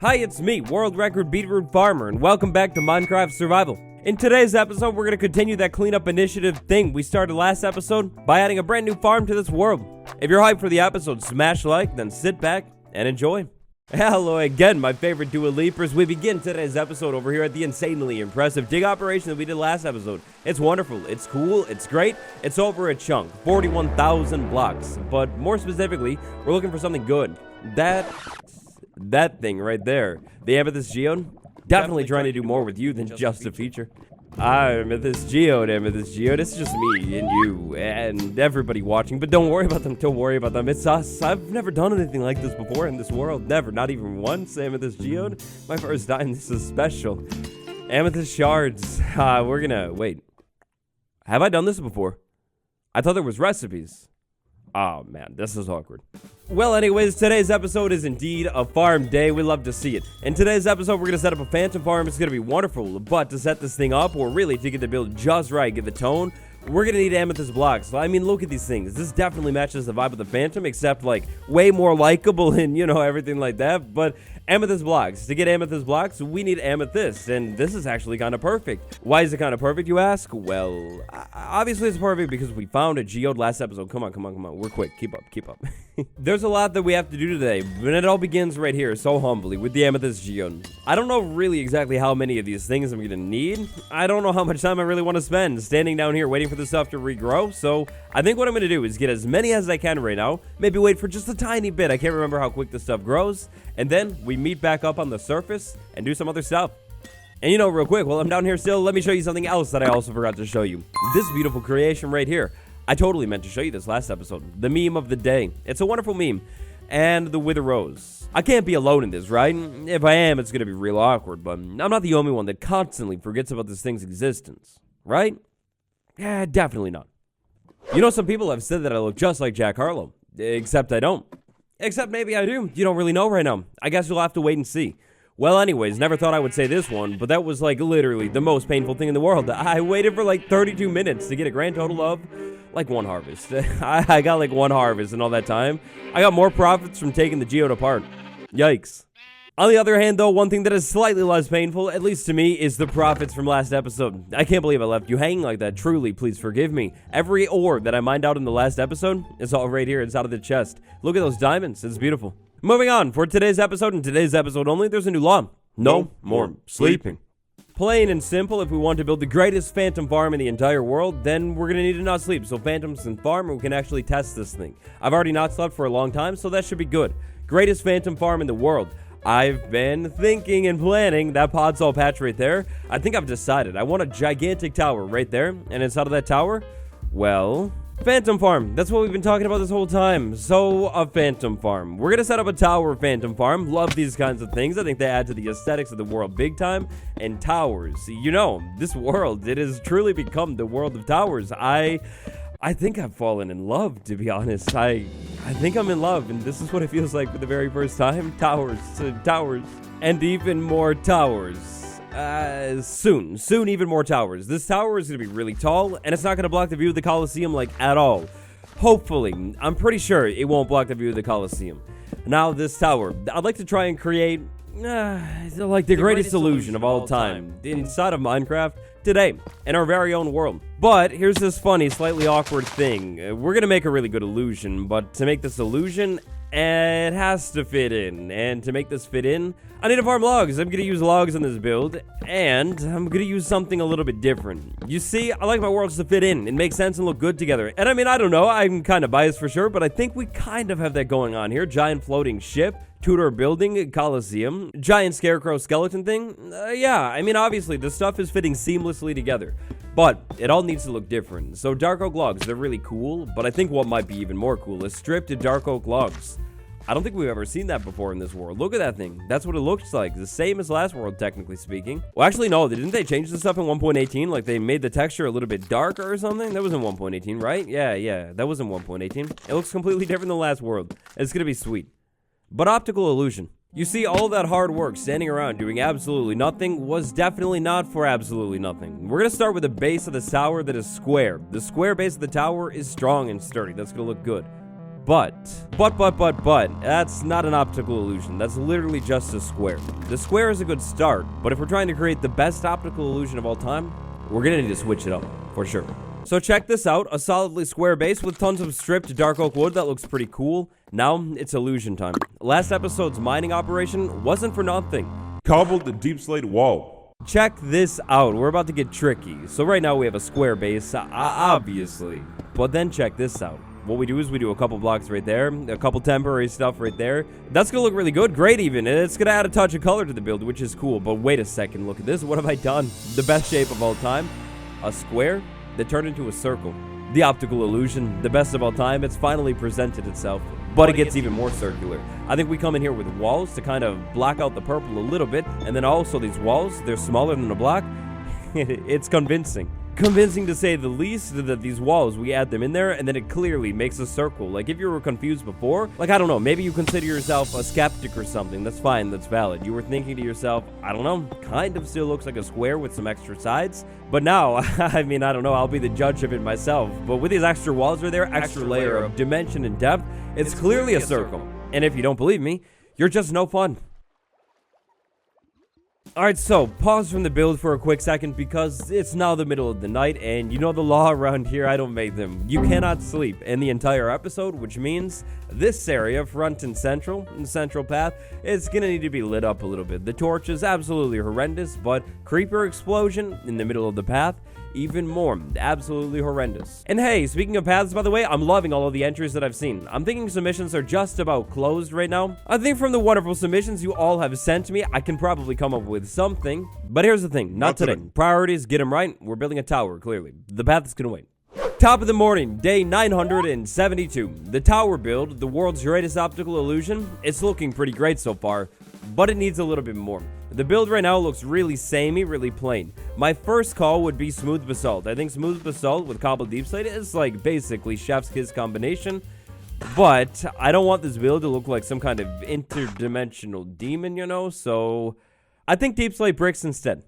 Hi, it's me, World Record Beetroot Farmer, and welcome back to Minecraft Survival. In today's episode, we're going to continue that cleanup initiative thing we started last episode by adding a brand new farm to this world. If you're hyped for the episode, smash like, then sit back and enjoy. Hello again, my favorite Dua Leapers. We begin today's episode over here at the insanely impressive dig operation that we did last episode. It's wonderful, it's cool, it's great, it's over a chunk, 41,000 blocks. But more specifically, we're looking for something good. That thing right there, the amethyst geode, definitely trying to do more with you than just a feature. Amethyst geode, it's just me and you and everybody watching, but don't worry about them, it's us. I've never done anything like this before in this world, never, not even once. Amethyst geode, my first time. This is special. Amethyst shards, wait, have I done this before? I thought there was recipes. Oh man, this is awkward. Well, anyways, today's episode is indeed a farm day. We love to see it. In today's episode, we're going to set up a phantom farm. It's going to be wonderful. But to set this thing up, or really to get the build just right, get the tone, we're going to need amethyst blocks. I mean, look at these things. This definitely matches the vibe of the phantom, except like way more likable and, you know, everything like that. But amethyst blocks. To get amethyst blocks, we need amethyst, and this is actually kind of perfect. Why is it kind of perfect, you ask? Well, obviously it's perfect because we found a geode last episode. Come on. We're quick. Keep up. There's a lot that we have to do today, but it all begins right here, so humbly, with the amethyst geode. I don't know really exactly how many of these things I'm going to need. I don't know how much time I really want to spend standing down here waiting for the stuff to regrow, so I think what I'm going to do is get as many as I can right now, maybe wait for just a tiny bit. I can't remember how quick this stuff grows, and then we meet back up on the surface and do some other stuff. And you know, real quick, while I'm down here still, let me show you something else that I also forgot to show you. This beautiful creation right here. I totally meant to show you this last episode. The meme of the day. It's a wonderful meme. And the wither rose. I can't be alone in this, right? If I am, it's going to be real awkward, but I'm not the only one that constantly forgets about this thing's existence. Right? Yeah, definitely not. You know, some people have said that I look just like Jack Harlow. Except I don't. Except maybe I do. You don't really know right now. I guess you'll have to wait and see. Well, anyways, never thought I would say this one, but that was like literally the most painful thing in the world. I waited for like 32 minutes to get a grand total of like one harvest. I got like one harvest in all that time. I got more profits from taking the geode apart. Yikes. On the other hand, though, one thing that is slightly less painful, at least to me, is the profits from last episode. I can't believe I left you hanging like that. Truly, please forgive me. Every ore that I mined out in the last episode is all right here inside of the chest. Look at those diamonds. It's beautiful. Moving on, for today's episode, and today's episode only, there's a new law. No more sleeping. Plain and simple, if we want to build the greatest phantom farm in the entire world, then we're going to need to not sleep. So phantoms can farm, and we can actually test this thing. I've already not slept for a long time, so that should be good. Greatest phantom farm in the world. I've been thinking and planning that podzol patch right there. I think I've decided. I want a gigantic tower right there, and inside of that tower, well, phantom farm. That's what we've been talking about this whole time. So, a phantom farm. We're going to set up a tower phantom farm. Love these kinds of things. I think they add to the aesthetics of the world big time. And towers. You know, this world, it has truly become the world of towers. I think I've fallen in love, to be honest. I think I'm in love, and this is what it feels like for the very first time. Towers, and even more towers. Soon even more towers. This tower is going to be really tall, and it's not going to block the view of the Colosseum, like, at all. Hopefully. I'm pretty sure it won't block the view of the Colosseum. Now, this tower, I'd like to try and create, like, the greatest illusion of all time inside of Minecraft today, in our very own world. But here's this funny, slightly awkward thing. We're going to make a really good illusion, but to make this illusion, it has to fit in. And to make this fit in, I need to farm logs. I'm going to use logs in this build, and I'm going to use something a little bit different. You see, I like my worlds to fit in and make sense and look good together. And I mean, I don't know, I'm kind of biased for sure, but I think we kind of have that going on here. Giant floating ship, Tudor building, Colosseum, giant scarecrow skeleton thing. Yeah, I mean, obviously, the stuff is fitting seamlessly together. But it all needs to look different. So dark oak logs, they're really cool, but I think what might be even more cool is stripped dark oak logs. I don't think we've ever seen that before in this world. Look at that thing. That's what it looks like. The same as last world, technically speaking. Well, actually, no. Didn't they change the stuff in 1.18? Like, they made the texture a little bit darker or something? That was in 1.18, right? Yeah. That was in 1.18. It looks completely different than last world. It's gonna be sweet. But optical illusion. You see, all that hard work standing around doing absolutely nothing was definitely not for absolutely nothing. We're gonna start with the base of the tower that is square. The square base of the tower is strong and sturdy. That's gonna look good. But, that's not an optical illusion. That's literally just a square. The square is a good start, but if we're trying to create the best optical illusion of all time, we're gonna need to switch it up, for sure. So check this out, a solidly square base with tons of stripped dark oak wood that looks pretty cool. Now, it's illusion time. Last episode's mining operation wasn't for nothing. Cobbled the deep slate wall. Check this out, we're about to get tricky. So right now we have a square base, obviously. But then check this out. What we do is we do a couple blocks right there, a couple temporary stuff right there. That's gonna look really good, great even. It's gonna add a touch of color to the build, which is cool. But wait a second, look at this, what have I done? The best shape of all time, a square that turned into a circle. The optical illusion, the best of all time, it's finally presented itself. But it gets even more circular. I think we come in here with walls to kind of block out the purple a little bit. And then also these walls, they're smaller than a block. It's convincing. Convincing to say the least, that these walls, we add them in there and then it clearly makes a circle. Like if you were confused before, like I don't know, maybe you consider yourself a skeptic or something. That's fine, that's valid. You were thinking to yourself, I don't know, kind of still looks like a square with some extra sides. But now, I mean, I don't know, I'll be the judge of it myself. But with these extra walls right there, extra layer of dimension and depth, it's clearly a circle. And if you don't believe me, you're just no fun. Alright, so pause from the build for a quick second because it's now the middle of the night and you know the law around here, I don't make them. You cannot sleep in the entire episode, which means this area, front and central path, it's gonna need to be lit up a little bit. The torch is absolutely horrendous, but creeper explosion in the middle of the path, even more absolutely horrendous. And hey, speaking of paths, by the way, I'm loving all of the entries that I've seen. I'm thinking submissions are just about closed right now. I think from the wonderful submissions you all have sent me, I can probably come up with something. But here's the thing, not today. Priorities, get them right. We're building a tower, clearly. The path is gonna wait. Top of the morning, day 972. The tower build, the world's greatest optical illusion, it's looking pretty great so far, but it needs a little bit more. The build right now looks really samey, really plain. My first call would be smooth basalt. I think smooth basalt with cobbled deep slate is like basically chef's kiss combination. But I don't want this build to look like some kind of interdimensional demon, you know, so I think deep slate bricks instead.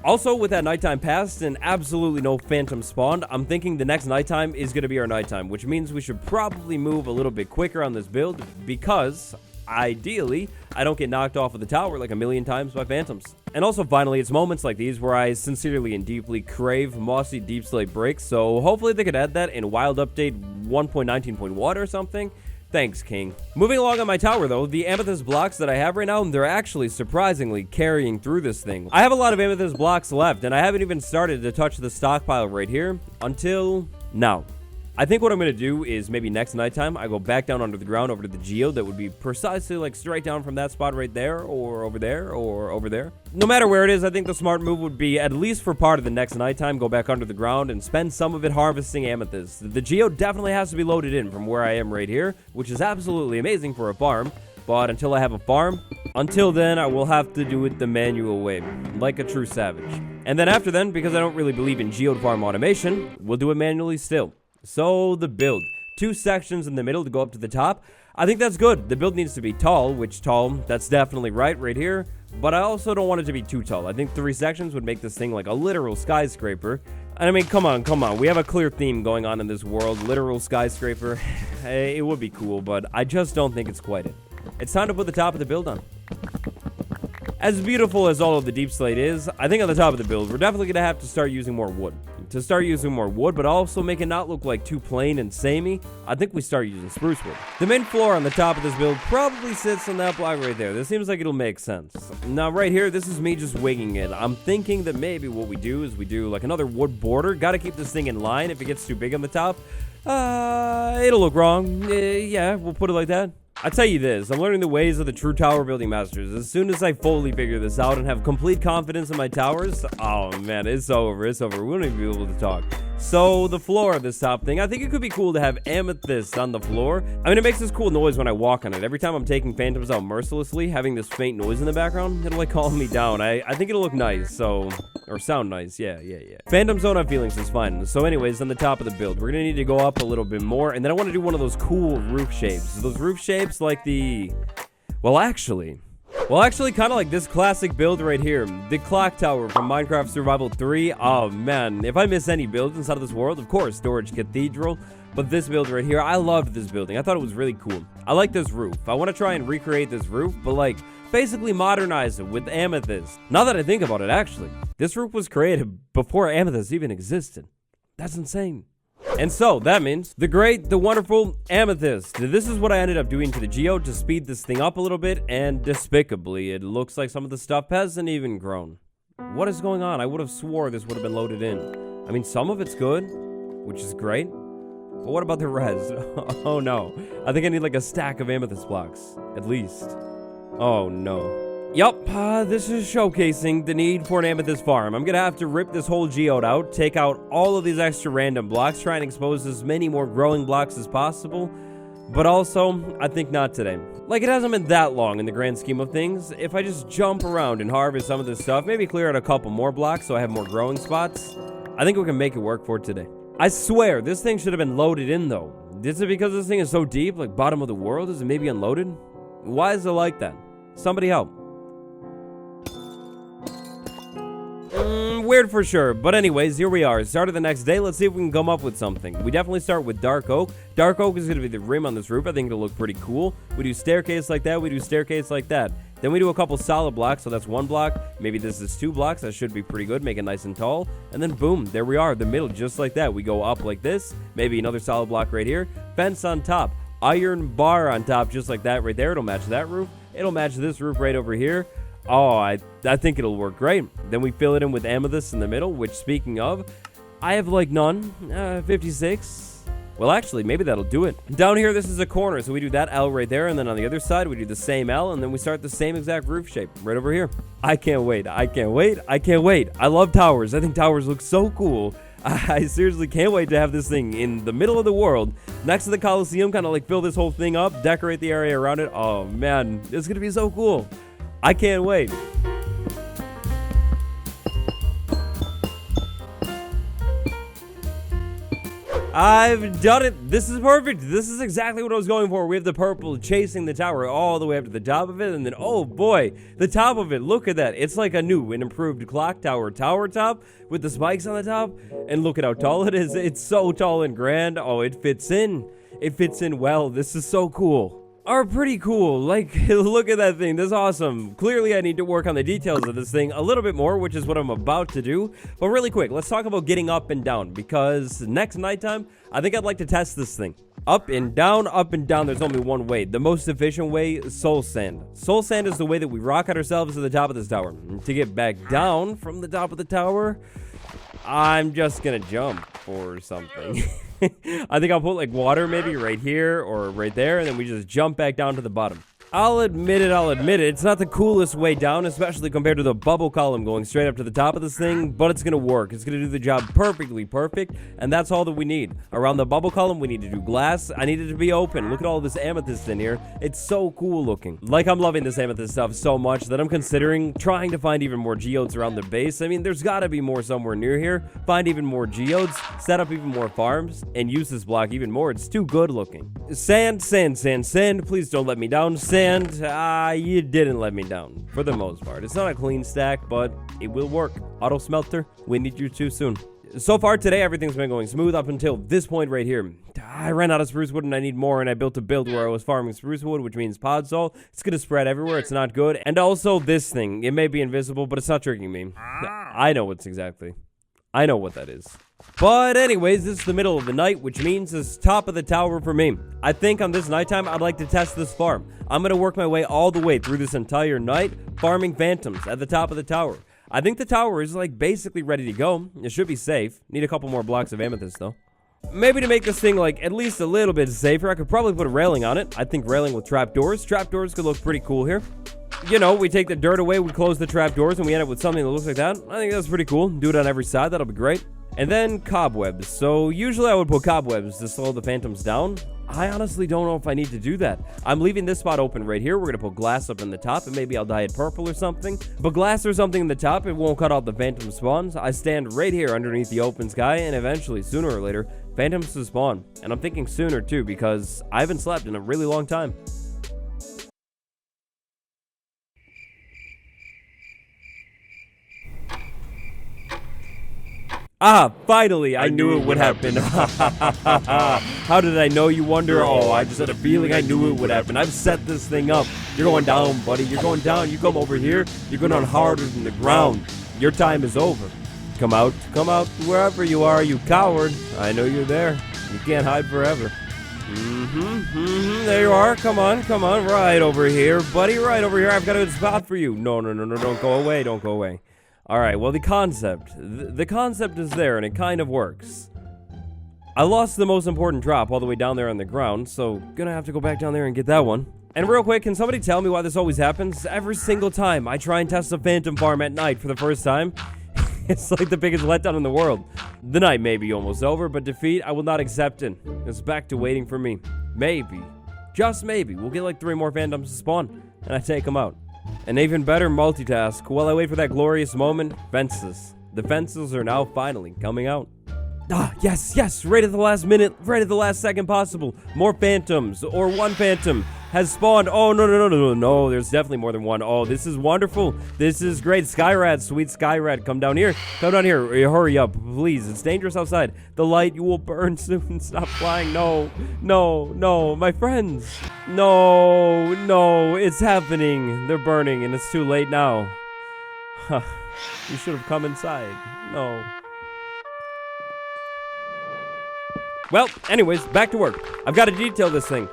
Also, with that nighttime past and absolutely no phantom spawned, I'm thinking the next nighttime is going to be our nighttime, which means we should probably move a little bit quicker on this build because ideally, I don't get knocked off of the tower like a million times by phantoms. And also, finally, it's moments like these where I sincerely and deeply crave mossy deep slate bricks, so hopefully they could add that in Wild Update 1.19.1 or something. Thanks, King. Moving along on my tower, though, the amethyst blocks that I have right now, they're actually surprisingly carrying through this thing. I have a lot of amethyst blocks left, and I haven't even started to touch the stockpile right here until now. I think what I'm going to do is maybe next nighttime, I go back down under the ground over to the geo that would be precisely like straight down from that spot right there or over there or over there. No matter where it is, I think the smart move would be, at least for part of the next nighttime, go back under the ground and spend some of it harvesting amethyst. The geo definitely has to be loaded in from where I am right here, which is absolutely amazing for a farm. But until I have a farm, until then, I will have to do it the manual way, like a true savage. And then after then, because I don't really believe in geode farm automation, we'll do it manually still. So, the build. 2 sections in the middle to go up to the top. I think that's good. The build needs to be tall, which tall, that's definitely right here. But I also don't want it to be too tall. I think 3 sections would make this thing like a literal skyscraper. And I mean, come on. We have a clear theme going on in this world. Literal skyscraper. It would be cool, but I just don't think it's quite it. It's time to put the top of the build on. As beautiful as all of the deep slate is, I think on the top of the build, we're definitely going to have to start using more wood. But also make it not look like too plain and samey, I think we start using spruce wood. The main floor on the top of this build probably sits on that block right there. This seems like it'll make sense. Now right here, this is me just winging it. I'm thinking that maybe what we do is we do like another wood border. Got to keep this thing in line. If it gets too big on the top, it'll look wrong. Yeah, we'll put it like that. I tell you this, I'm learning the ways of the true tower building masters. As soon as I fully figure this out and have complete confidence in my towers, oh man, it's over. We won't even be able to talk. So, the floor of this top thing, I think it could be cool to have amethyst on the floor. I mean, it makes this cool noise when I walk on it. Every time I'm taking phantoms out mercilessly, having this faint noise in the background, it'll like calm me down. I think it'll look nice, so... Or sound nice, yeah. Phantoms don't have feelings is fine. So anyways, on the top of the build, we're gonna need to go up a little bit more, and then I want to do one of those cool roof shapes. Those roof shapes like the... Well, actually... Well, actually, kind of like this classic build right here. The clock tower from Minecraft Survival 3. Oh, man. If I miss any builds inside of this world, of course, Storage Cathedral. But this build right here, I loved this building. I thought it was really cool. I like this roof. I want to try and recreate this roof, but like, basically modernize it with amethyst. Now that I think about it, actually, this roof was created before amethyst even existed. That's insane. And so, that means the great, the wonderful amethyst. This is what I ended up doing to the geode to speed this thing up a little bit, and despicably, it looks like some of the stuff hasn't even grown. What is going on? I would have swore this would have been loaded in. I mean, some of it's good, which is great. But what about the rest? Oh no. I think I need like a stack of amethyst blocks, at least. Oh no. Yup, this is showcasing the need for an amethyst farm. I'm gonna have to rip this whole geode out, take out all of these extra random blocks, try and expose as many more growing blocks as possible. But also, I think not today. Like, it hasn't been that long in the grand scheme of things. If I just jump around and harvest some of this stuff, maybe clear out a couple more blocks so I have more growing spots, I think we can make it work for today. I swear, this thing should have been loaded in, though. Is it because this thing is so deep, like bottom of the world? Is it maybe unloaded? Why is it like that? Somebody help. Weird for sure. But anyways, here we are. Start of the next day. Let's see if we can come up with something. We definitely start with dark oak. Dark oak is going to be the rim on this roof. I think it'll look pretty cool. We do staircase like that. We do staircase like that. Then we do a couple solid blocks, so that's 1 block. Maybe this is 2 blocks. That should be pretty good. Make it nice and tall. And then boom, there we are, the middle, just like that. We go up like this. Maybe another solid block right here. Fence on top. Iron bar on top, just like that right there. It'll match that roof. It'll match this roof right over here. Oh, I think it'll work great. Then we fill it in with amethyst in the middle, which, speaking of, I have like none. 56. Well, actually, maybe that'll do it. Down here, this is a corner, so we do that L right there, and then on the other side, we do the same L, and then we start the same exact roof shape right over here. I can't wait. I can't wait. I can't wait. I love towers. I think towers look so cool. I seriously can't wait to have this thing in the middle of the world, next to the Coliseum, kind of like fill this whole thing up, decorate the area around it. Oh, man, it's going to be so cool. I can't wait. I've done it. This is perfect. This is exactly what I was going for. We have the purple chasing the tower all the way up to the top of it. And then, oh boy, the top of it. Look at that. It's like a new and improved clock tower top with the spikes on the top. And look at how tall it is. It's so tall and grand. Oh, it fits in. It fits in well. This is so cool. Are pretty cool. Like, look at that thing. That's awesome. Clearly, I need to work on the details of this thing a little bit more, which is what I'm about to do. But really quick, let's talk about getting up and down, because next nighttime, I think I'd like to test this thing. Up and down, there's only one way. The most efficient way, soul sand. Soul sand is the way that we rocket ourselves to the top of this tower. To get back down from the top of the tower, I'm just gonna jump or something. I think I'll put like water maybe right here or right there, and then we just jump back down to the bottom. I'll admit it, it's not the coolest way down, especially compared to the bubble column going straight up to the top of this thing, but it's gonna work. It's gonna do the job perfectly perfect, and that's all that we need. Around the bubble column, we need to do glass. I need it to be open. Look at all this amethyst in here. It's so cool looking. Like, I'm loving this amethyst stuff so much that I'm considering trying to find even more geodes around the base. I mean, there's gotta be more somewhere near here. Find even more geodes, set up even more farms, and use this block even more. It's too good looking. Sand, sand, sand, sand. Please don't let me down. Sand. You didn't let me down, for the most part. It's not a clean stack, but it will work. Auto smelter, we need you too soon. So far today, everything's been going smooth up until this point right here. I ran out of spruce wood and I need more, and I built a build where I was farming spruce wood, which means pod salt. It's gonna spread everywhere, it's not good. And also this thing, it may be invisible, but it's not tricking me. I know what's exactly. I know what that is. But anyways, this is the middle of the night, which means it's top of the tower for me. I think on this nighttime, I'd like to test this farm. I'm gonna work my way all the way through this entire night, farming phantoms at the top of the tower. I think the tower is like basically ready to go. It should be safe. Need a couple more blocks of amethyst though. Maybe to make this thing like at least a little bit safer, I could probably put a railing on it. I think railing with trapdoors. Trapdoors could look pretty cool here. You know, we take the dirt away, we close the trapdoors, and we end up with something that looks like that. I think that's pretty cool. Do it on every side, that'll be great. And then cobwebs. So usually I would put cobwebs to slow the phantoms down. I honestly don't know if I need to do that. I'm leaving this spot open right here. We're going to put glass up in the top, and maybe I'll dye it purple or something. But glass or something in the top, it won't cut out the phantom spawns. I stand right here underneath the open sky, and eventually, sooner or later, phantoms will spawn. And I'm thinking sooner too, because I haven't slept in a really long time. Ah, finally, I knew it would happen. How did I know, you wonder? Oh, I just had a feeling I knew it would happen. I've set this thing up. You're going down, buddy. You're going down. You come over here. You're going on harder than the ground. Your time is over. Come out, wherever you are, you coward. I know you're there. You can't hide forever. There you are. Come on. Right over here, buddy. Right over here. I've got a good spot for you. No. Don't go away. Don't go away. All right, well, the concept is there, and it kind of works. I lost the most important drop all the way down there on the ground, so gonna have to go back down there and get that one. And real quick, can somebody tell me why this always happens? Every single time I try and test the Phantom Farm at night for the first time, it's like the biggest letdown in the world. The night may be almost over, but defeat I will not accept it. It's back to waiting for me. Maybe, just maybe, we'll get like 3 more Phantoms to spawn, and I take them out. An even better multitask, while I wait for that glorious moment, fences. The fences are now finally coming out. Ah, yes, right at the last minute, right at the last second possible. More Phantoms, or 1 Phantom has spawned. Oh, no, there's definitely more than 1. Oh, this is wonderful. This is great. Skyrat, sweet Skyrat, come down here. Hurry up, please. It's dangerous outside. The light, you will burn soon. Stop flying. No, my friends. No, it's happening. They're burning, and it's too late now. You should have come inside. No. Well, anyways, back to work. I've got to detail this thing.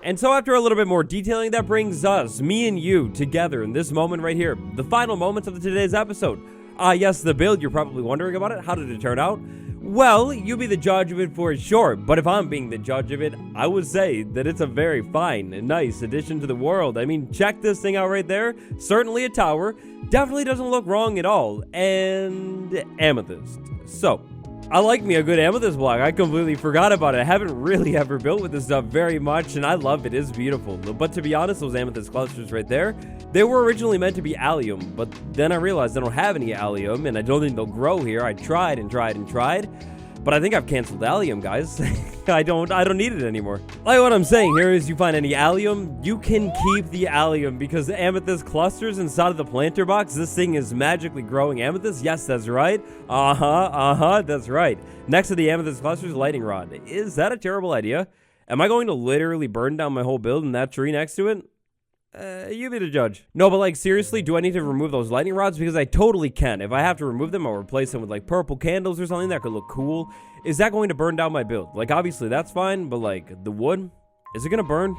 And so after a little bit more detailing, that brings us, me and you, together in this moment right here. The final moments of today's episode. Yes, the build, you're probably wondering about it. How did it turn out? Well, you be the judge of it for sure. But if I'm being the judge of it, I would say that it's a very fine and nice addition to the world. I mean, check this thing out right there. Certainly a tower. Definitely doesn't look wrong at all. And amethyst. So, I like me a good amethyst block. I completely forgot about it. I haven't really ever built with this stuff very much, and I love it. It's beautiful. But to be honest, those amethyst clusters right there, they were originally meant to be allium, but then I realized I don't have any allium, and I don't think they'll grow here. I tried, but I think I've canceled allium, guys. I don't need it anymore. Like what I'm saying here is, you find any allium, you can keep the allium, because the amethyst clusters inside of the planter box, this thing is magically growing amethyst. Yes, that's right. That's right. Next to the amethyst clusters, lightning rod. Is that a terrible idea? Am I going to literally burn down my whole build in that tree next to it? You be the judge. No, but like, seriously, do I need to remove those lightning rods? Because I totally can. If I have to remove them, I'll replace them with like purple candles or something that could look cool. Is that going to burn down my build? Like, obviously that's fine, but like, the wood, is it gonna burn?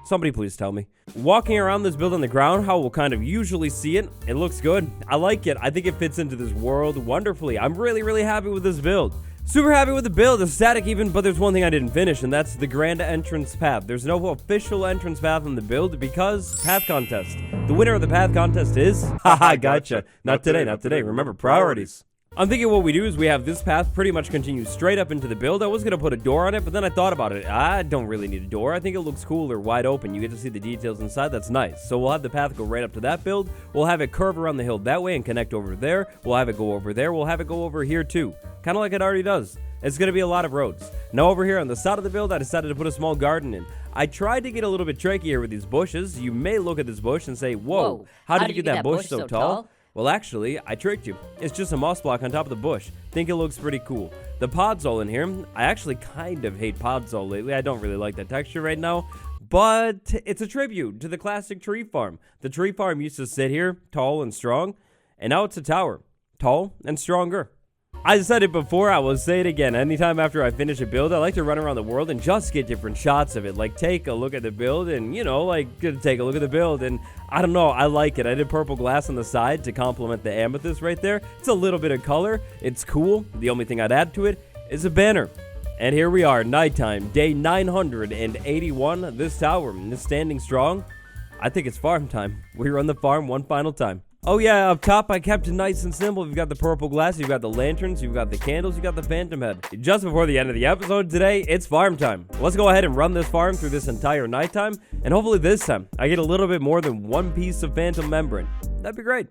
Somebody please tell me. Walking around this build on the ground, how we'll kind of usually see it, it looks good. I like it. I think it fits into this world wonderfully. I'm really happy with this build. Super happy with the build, ecstatic even, but there's one thing I didn't finish, and that's the grand entrance path. There's no official entrance path on the build because path contest. The winner of the path contest is... Haha, gotcha. Not today. Remember, priorities. I'm thinking what we do is we have this path pretty much continue straight up into the build. I was going to put a door on it, but then I thought about it. I don't really need a door. I think it looks cooler, wide open. You get to see the details inside. That's nice. So we'll have the path go right up to that build. We'll have it curve around the hill that way and connect over there. We'll have it go over there. We'll have it go over here too. Kind of like it already does. It's going to be a lot of roads. Now over here on the side of the build, I decided to put a small garden in. I tried to get a little bit trickier with these bushes. You may look at this bush and say, whoa, how did you get that bush so tall? Well, actually, I tricked you. It's just a moss block on top of the bush. Think it looks pretty cool. The podzol in here, I actually kind of hate podzol lately. I don't really like that texture right now. But it's a tribute to the classic tree farm. The tree farm used to sit here, tall and strong. And now it's a tower, tall and stronger. I said it before, I will say it again. Anytime after I finish a build, I like to run around the world and just get different shots of it. Like, take a look at the build and, you know, like, take a look at the build. And I don't know, I like it. I did purple glass on the side to complement the amethyst right there. It's a little bit of color. It's cool. The only thing I'd add to it is a banner. And here we are, nighttime, day 981. This tower is standing strong. I think it's farm time. We run the farm one final time. Oh yeah, up top I kept it nice and simple. You've got the purple glass, you've got the lanterns, you've got the candles, you've got the phantom head. Just before the end of the episode today, it's farm time. Let's go ahead and run this farm through this entire nighttime, and hopefully this time I get a little bit more than one piece of phantom membrane. That'd be great.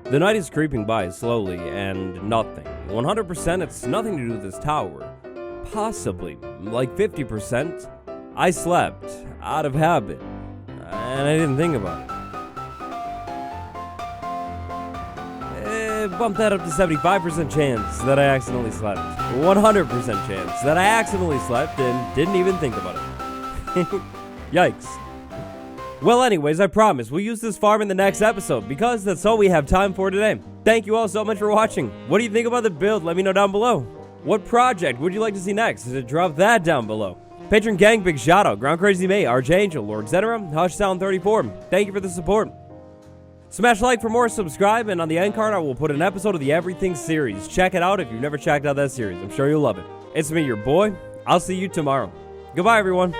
The night is creeping by slowly, and nothing. 100% it's nothing to do with this tower. Possibly, like 50%, I slept, out of habit, and I didn't think about it. Bump that up to 75% chance that I accidentally slept. 100% chance that I accidentally slept and didn't even think about it. Yikes. Well, anyways, I promise we'll use this farm in the next episode because that's all we have time for today. Thank you all so much for watching. What do you think about the build? Let me know down below. What project would you like to see next? Drop that down below. Patron gang, big shout out. Ground Crazy May, Archangel, Lord Zenera, Hush Sound 34. Thank you for the support. Smash like for more, subscribe, and on the end card I will put an episode of the Everything series. Check it out if you've never checked out that series. I'm sure you'll love it. It's me, your boy. I'll see you tomorrow. Goodbye, everyone.